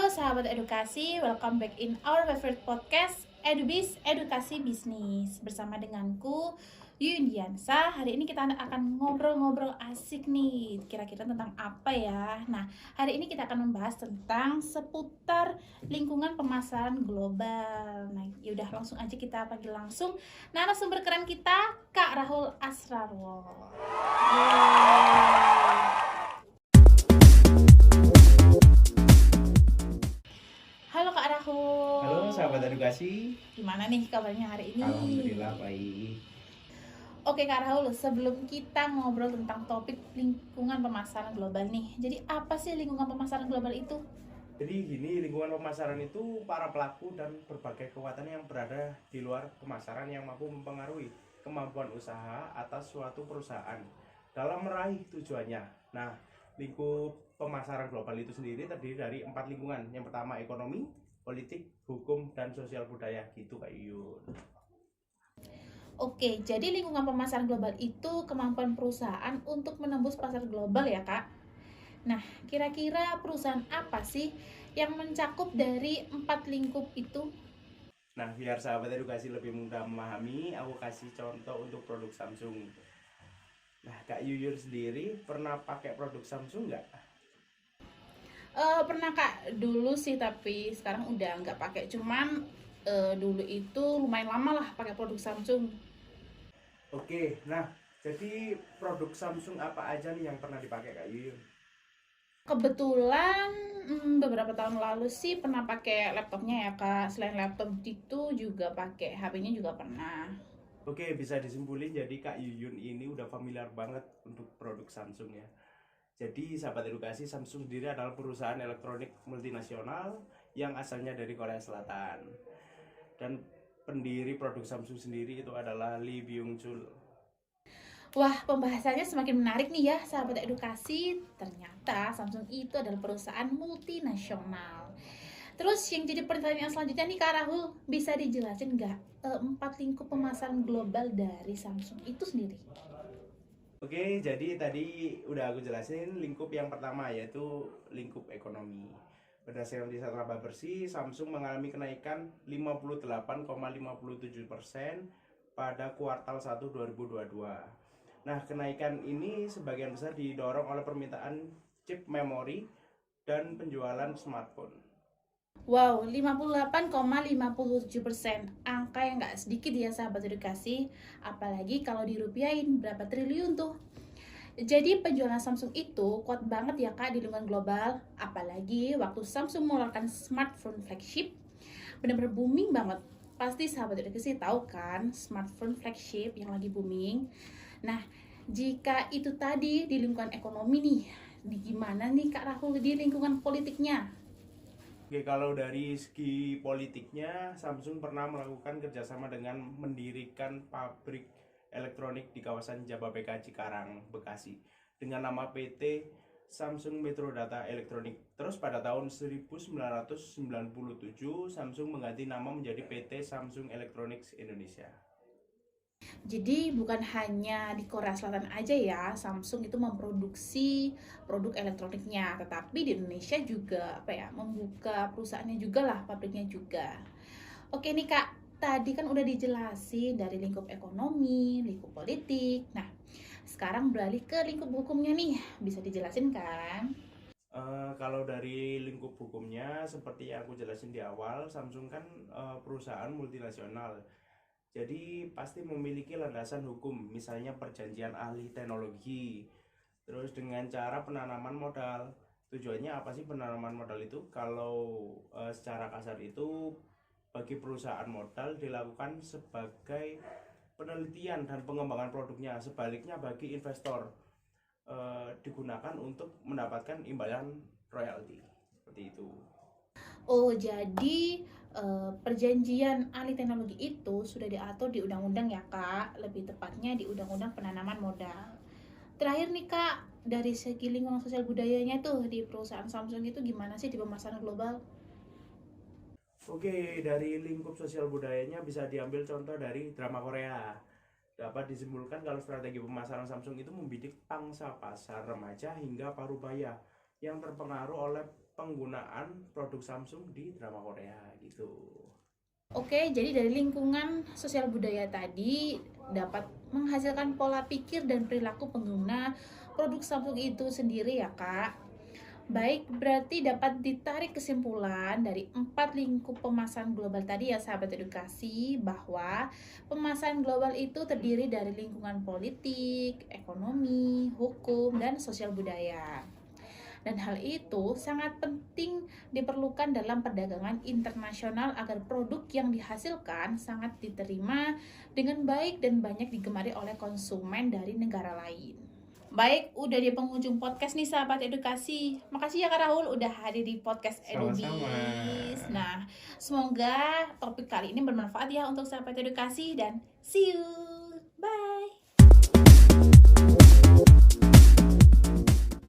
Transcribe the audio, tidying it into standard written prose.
Halo sahabat edukasi, welcome back in our favorite podcast EduBiz, Edukasi Bisnis. Bersama denganku Yuyun Diansa. Hari ini kita akan ngobrol-ngobrol asik nih. Kira-kira tentang apa ya? Nah, hari ini kita akan membahas tentang seputar lingkungan pemasaran global. Nah, yaudah langsung aja kita panggil langsung narasumber keren kita, Kak Rahul Asrarwo. Halo Kak Rahul. Halo sahabat edukasi. Gimana nih kabarnya hari ini? Alhamdulillah baik. Oke Kak Rahul, sebelum kita ngobrol tentang topik lingkungan pemasaran global nih, jadi apa sih lingkungan pemasaran global itu? Jadi gini, lingkungan pemasaran itu para pelaku dan berbagai kekuatan yang berada di luar pemasaran yang mampu mempengaruhi kemampuan usaha atas suatu perusahaan dalam meraih tujuannya. Nah, lingkup pemasaran global itu sendiri terdiri dari 4 lingkungan. Yang pertama ekonomi, politik, hukum, dan sosial budaya gitu Kak Yuyun. Oke, jadi lingkungan pemasaran global itu kemampuan perusahaan untuk menembus pasar global ya Kak? Nah, kira-kira perusahaan apa sih yang mencakup dari 4 lingkup itu? Nah, biar sahabat edukasi lebih mudah memahami, aku kasih contoh untuk produk Samsung. Nah, Kak Yuyun sendiri pernah pakai produk Samsung nggak? Pernah Kak, dulu sih tapi sekarang udah nggak pakai. Cuman dulu itu lumayan lama lah pakai produk Samsung. Oke, nah jadi produk Samsung apa aja nih yang pernah dipakai Kak Yuyun? Kebetulan beberapa tahun lalu sih pernah pakai laptopnya ya Kak. Selain laptop itu juga pakai HP-nya juga pernah. Oke, bisa disimpulin jadi Kak Yuyun ini udah familiar banget untuk produk Samsung ya. Jadi sahabat edukasi, Samsung sendiri adalah perusahaan elektronik multinasional yang asalnya dari Korea Selatan. Dan pendiri produk Samsung sendiri itu adalah Lee Byung Chul. Wah, pembahasannya semakin menarik nih ya sahabat edukasi. Ternyata Samsung itu adalah perusahaan multinasional. Terus yang jadi pertanyaan selanjutnya nih Kak Rahul, bisa dijelasin nggak 4 lingkup pemasaran global dari Samsung itu sendiri? Oke, jadi tadi udah aku jelasin lingkup yang pertama yaitu lingkup ekonomi. Berdasarkan riset laba bersih, Samsung mengalami kenaikan 58,57% pada kuartal 1 2022. Nah, kenaikan ini sebagian besar didorong oleh permintaan chip memori dan penjualan smartphone. Wow, 58,57%. Angka yang nggak sedikit ya sahabat edukasi. Apalagi kalau dirupiahin berapa triliun tuh. Jadi penjualan Samsung itu kuat banget ya Kak di lingkungan global. Apalagi waktu Samsung mengeluarkan smartphone flagship, benar-benar booming banget. Pasti sahabat edukasi tahu kan smartphone flagship yang lagi booming. Nah, jika itu tadi di lingkungan ekonomi nih, di gimana nih Kak Rahul di lingkungan politiknya? Oke, kalau dari segi politiknya, Samsung pernah melakukan kerjasama dengan mendirikan pabrik elektronik di kawasan Jababeka Cikarang, Bekasi, dengan nama PT Samsung Metro Data Elektronik. Terus pada tahun 1997, Samsung mengganti nama menjadi PT Samsung Electronics Indonesia. Jadi bukan hanya di Korea Selatan aja ya Samsung itu memproduksi produk elektroniknya, tetapi di Indonesia juga membuka perusahaannya juga lah, pabriknya juga. Oke nih Kak, tadi kan udah dijelasin dari lingkup ekonomi, lingkup politik. Nah, sekarang beralih ke lingkup hukumnya nih, bisa dijelasin kan? Kalau dari lingkup hukumnya, seperti yang aku jelasin di awal, Samsung kan perusahaan multinasional. Jadi pasti memiliki landasan hukum, misalnya perjanjian ahli teknologi. Terus dengan cara penanaman modal. Tujuannya apa sih penanaman modal itu? Kalau secara kasar itu bagi perusahaan modal dilakukan sebagai penelitian dan pengembangan produknya. Sebaliknya bagi investor digunakan untuk mendapatkan imbalan royalti. Seperti itu. Oh, jadi perjanjian ahli teknologi itu sudah diatur di undang-undang ya Kak, lebih tepatnya di undang-undang penanaman modal. Terakhir nih Kak, dari segi lingkungan sosial budayanya tuh di perusahaan Samsung itu gimana sih di pemasaran global? Oke, dari lingkup sosial budayanya bisa diambil contoh dari drama Korea. Dapat disimpulkan kalau strategi pemasaran Samsung itu membidik pangsa pasar remaja hingga parubaya yang terpengaruh oleh penggunaan produk Samsung di drama Korea gitu. Oke, jadi dari lingkungan sosial budaya tadi dapat menghasilkan pola pikir dan perilaku pengguna produk Samsung itu sendiri ya Kak. Baik, berarti dapat ditarik kesimpulan dari 4 lingkup pemasaran global tadi ya sahabat edukasi, bahwa pemasaran global itu terdiri dari lingkungan politik, ekonomi, hukum, dan sosial budaya. Dan hal itu sangat penting diperlukan dalam perdagangan internasional agar produk yang dihasilkan sangat diterima dengan baik dan banyak digemari oleh konsumen dari negara lain. Baik, udah di penghujung podcast nih sahabat edukasi. Makasih ya Kak Rahul udah hadir di podcast Sama-sama. Edubis. Nah, semoga topik kali ini bermanfaat ya untuk sahabat edukasi dan see you.